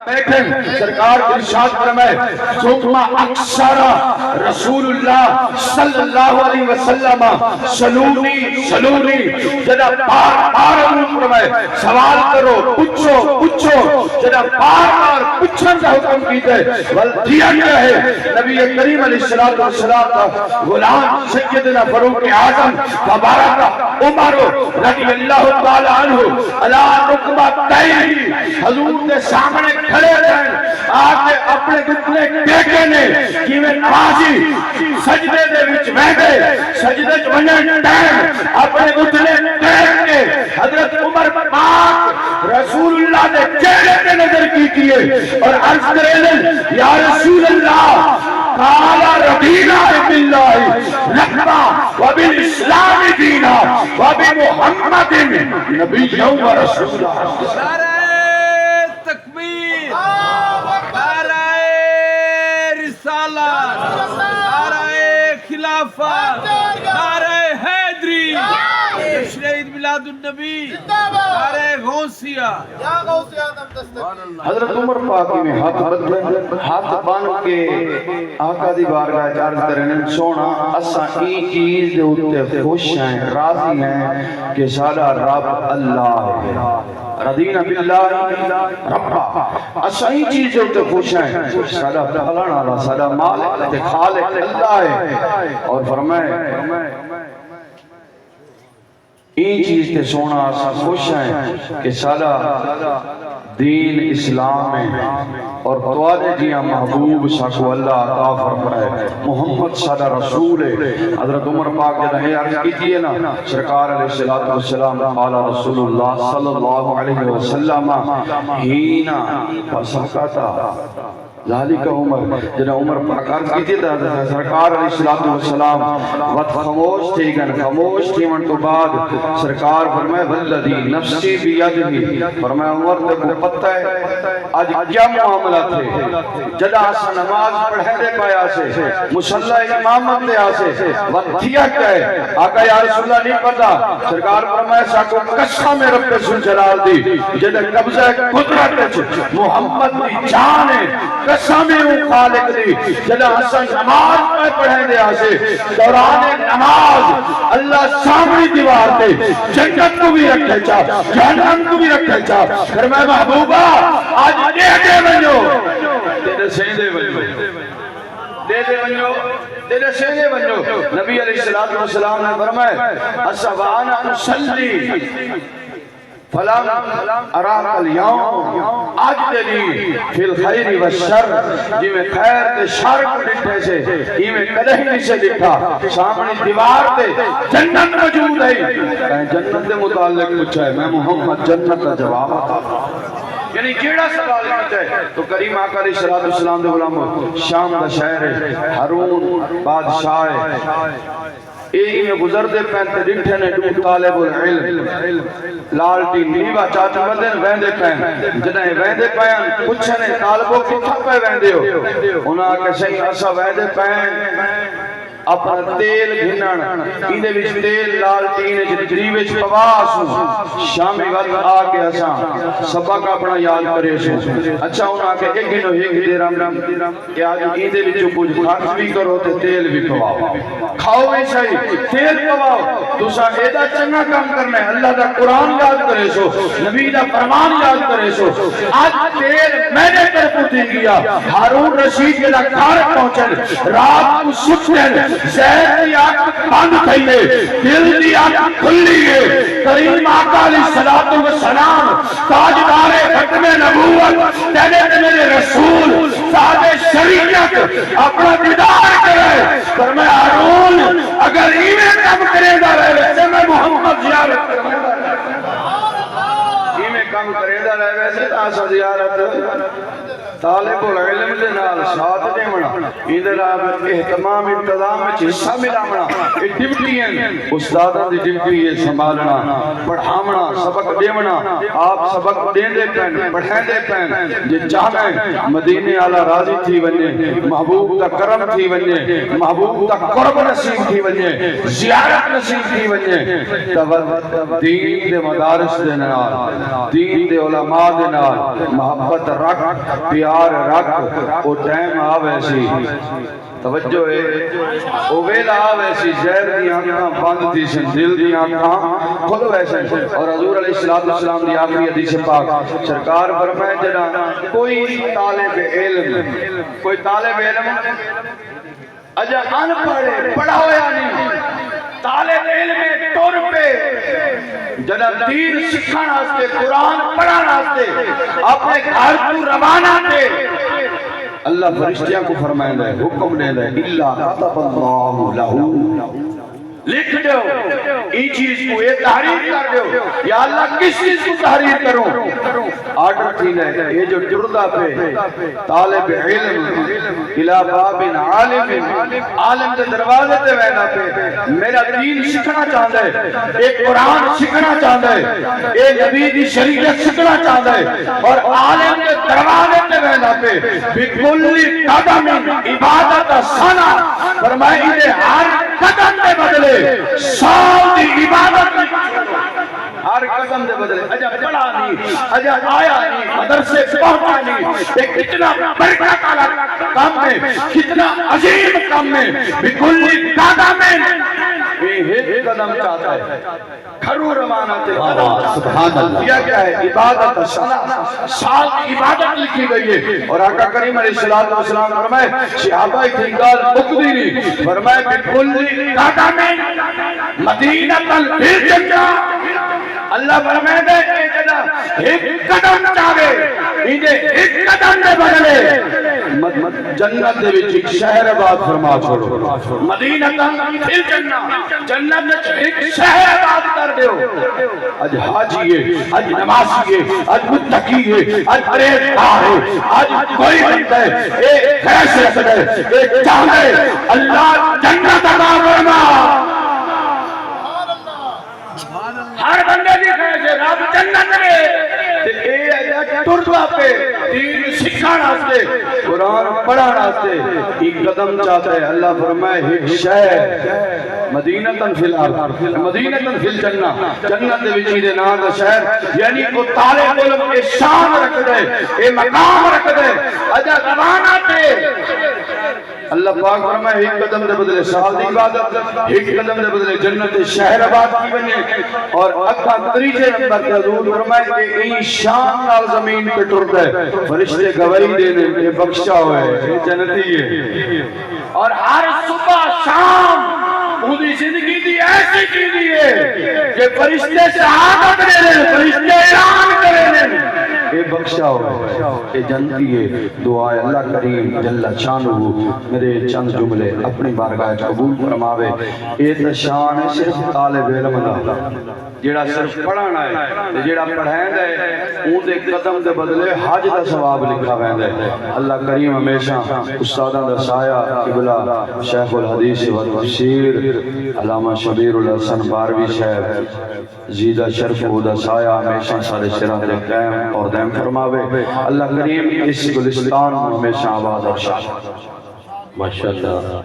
بیٹھیں سرکار ارشاد فرمائے ثم اکثر رسول اللہ صلی اللہ علیہ وسلم سلونی جدا بار فرمائے سوال کرو پوچھو جدا بار پوچھن کا حکم کیتے دیا گیا ہے نبی کریم علیہ السلام کا غلام سیدنا فاروق اعظم مبارک عمر رضی اللہ تعالی عنہ علی رکبتین حضور کے سامنے کھڑے رہن آگے اپنے گھٹنے ٹیکے نے کہ میں نمازی سجدے دے وچ بیٹھے سجدے وچ ونجن ٹائم اپنے گھٹنے ٹیک کے حضرت عمر پاک رسول اللہ نے چہرے پہ نظر کیے اور عرض کرے یا رسول اللہ قال رضینا باللہ ربا وبالاسلام دینا وبمحمد نبیا ورسولا شہید میلاد النبی نعرہ غوثیہ حضرت عمر پاکی میں ہاتھ بان کے آقا دی بارگاہ عرض کرنے سونا اساں ای چیز دے اوتے خوش ہیں راضی ہیں کہ سارا رب اللہ ہے رضینا باللہ ربا اساں ای چیز دے اوتے خوش ہیں سارا پھلانا سارا مالک تے خالق اللہ ہے اور فرمائے این چیز تے سونا آسا خوش ہیں کہ سارا دین اسلام ہے اور توالے جیاں محبوب ساکو اللہ عطا فرمائے محمد سارا رسول ہے حضرت عمر پاک جنہ ہے عرض کیجئے نا سرکار علیہ السلام قال رسول اللہ صلی اللہ علیہ وسلم ہینا فسکتا ذالک عمر جنہ عمر پاک عرض کیجئے تھا سرکار علیہ السلام وقت خاموش تھی گن خاموش تھی من تو بعد سرکار فرمائے والذی نفسی بیدہی فرمائے عمر تے کو پتہ ہے آج کیا معاملہ تھے جدا آسا نماز پڑھے دے پایا سے مسلح امامت دے آسے وقتیہ کہے آقا یا رسول اللہ نہیں پتا سرکار فرمائے ساکو قسم میں رب سن جلال دی جدا قبضہ قدرت محمد دی جان ہے قسم میں خالق دی جدا آسا نماز پڑھے دے آسے دوران نماز اللہ سامنے دیوار دے جنت کو بھی رکھے چاہ جہنم کو بھی رکھے چاہ فرمائے محبوبہ آج دے بنو تیرے سیندے بنو دے سیندے بنو نبی علیہ السلام نے فرمائے اسوانا اسلی فلام اراک اليوم آج دلی فی الخیر والشر جی میں خیر تے شر کو ڈٹھے سے ہی میں کدہ نہیں سے دکھا سامنے دیوار تے جنت موجود ہے جنت دے متعلق پوچھا ہے میں محمد جنت کا جواب آتا یعنی کیڑا سوال کرتا ہے تو کریم آقا علیہ السلام دے غلام شام دا شہر ہے ہارون بادشاہ ہے ایک میں گزر دے پہنتے ڈنٹھے نے ڈو طالب العلم لالٹی نیوہ چاچ مدن ویندے پہن جنہیں ویندے پہن پچھنے طالبوں کی تھپے ویندے ہو انہاں کے صحیح اسا ویندے پہن اپنا تیل گھنن ایندے وچ تیل لالٹین جری وچ پواس شامی وقت آ کے اساں سبق اپنا یاد کرے سو اچھا انہاں کے ایک گھنو ایک دیرم کہ آج ایندے وچ کچھ خرچ بھی کرو تے تیل بھی پواؤ کھاؤ بھی صحیح تیل پواؤ دوسرا ایدہ چنگا کام کرنا ہے اللہ دا قرآن یاد کرے سو نبی دا فرمان یاد کرے سو آج تیل میں نے کر پوچھیں گیا ہارون رشید کے لکھار پہنچن رات کو سکھن زہر دی آنکھ بند تھئیے دل دی آنکھ کھلیے کریم آقا علیہ السلام تاجدار ختم نبوت تیرے میرے رسول صاحب شریعت اپنا دیدار کرے فرمایا ہارون اگر ایمیں کم کرے گا رہے ویسے میں محمد زیارت کرے ایمیں کم کرے گا رہے ویسے تاسا زیارت طالب العلم دے نال ساتھ دے منا اندر آپ احتمام انتظام میں حصہ ملا منا یہ ڈیوٹی ہیں استادہ دی ڈیوٹی ہے سنبھالنا پڑھامنا سبق دے منا آپ سبق دے دے پہن پڑھیں دے پہن جے چاہمیں مدینے آلہ راضی تھی ونجے محبوب تا کرم تھی ونجے محبوب تا قرب نصیب تھی ونجے زیارت نصیب تھی ونجے دین دے مدارس دے نال دین دے علماء دے نال محبت رکھ پیار رکھ او ٹائم آوے سی توجہ ہے او ویلا آوے سی زہر دی آنکھاں بند تھی سن دل دی آنکھاں کھل ویسے اور حضور علیہ السلام دی آخری حدیث پاک سرکار فرمائے جنا کوئی طالب علم اجا ان پڑھے پڑھا ہویا نہیں طالب علم ٹور پہ جنا دین سکھان ہاستے قرآن پڑھان ہاستے اپنے گھر کو روانہ تھے اللہ فرشتیاں کو فرمائے دے حکم دے دے اللہ کتب اللہ لہو لکھ دو این چیز کو یہ تحریر کر دو یا اللہ کس چیز کو تحریر کروں آرڈر تھی لے یہ جو جردہ پہ طالب علم الہ باب عالم دے دروازے تے وینا پہ میرا دین سکھنا چاہتا ہے ایک قرآن سکھنا چاہتا ہے ایک نبی دی شریعت سکھنا چاہتا ہے اور عالم دے دروازے تے وینا پہ بکلی قدم عبادت سنا فرمائے انہیں ہر قدم دے بدلے سال دی عبادت ہر قدم دے بدلے اجا پڑھا نہیں اجا آیا نہیں مدرسے پہنچا نہیں ایک کتنا برکت والا کام ہے کتنا عظیم کام ہے بکلی قدم یہ ایک قدم چاہتا ہے کھرو روانہ تے سبحان اللہ کیا ہے عبادت سال کی عبادت لکھی گئی ہے اور آقا کریم علیہ السلام فرمائے صحابہ اکتنگال اکدی نہیں فرمائے بکلی قدم مدینہ فی جنہ اللہ فرمائے دے ایک قدم چاہے انہیں ایک قدم دے بدلے جنت دے وچ ایک شہر آباد فرما چھوڑو مدینہ فی جنہ جنت میں ایک شہر آباد کر دیو اج حاجی ہے اج نمازی ہے اج متقی ہے اج پرہیزگار ہے اج کوئی بندہ ہے ایک خیش رکھتا ہے ایک چاہے اللہ جنت عطا فرما ہر بندے دی خیش ہے رب جنت میں تے اے اجا ٹردا پہ دین سکھان واسطے قرآن پڑھان واسطے ایک قدم چاہتا ہے اللہ فرمائے ایک شہر مدینہ فی الارض مدینہ فی الجنہ جنت دے وچ دے نام دا شہر یعنی کو طالب علم اے شان رکھ دے اے مقام رکھ دے اجا روانہ تے اللہ پاک فرمائے ایک قدم دے بدلے سال دی عبادت ایک قدم دے بدلے جنت شہر آباد کی بنے اور اکھا تریجے نمبر تے حضور فرمائے کہ این شان نال زمین پہ ٹرتا ہے فرشتے گواہی دینے یہ بخشا ہوئے یہ جنتی ہے اور ہر صبح شام اونی زندگی دی ایسی کی دی ہے کہ فرشتے شہادت دے رہے فرشتے اعلان کرے رہے یہ بخشا ہوئے یہ جنتی ہے دعائے اللہ کریم جل شانہ میرے چند جملے اپنی بارگاہ قبول فرماوے یہ تو شان ہے صرف طالب علم دا جیڑا صرف پڑھانا ہے جیڑا پڑھائیں ہے اون دے قدم دے بدلے حج دا ثواب لکھا ویندے اللہ کریم ہمیشہ استاداں دا سایہ قبلہ شیخ الحدیث و تفسیر علامہ شبیر الحسن باروی صاحب زیدہ شرف و دا سایہ ہمیشہ سارے سرہ دے قائم اور دائم فرماوے اللہ کریم اس گلستان ہمیشہ آباد اور شاہ ماشاءاللہ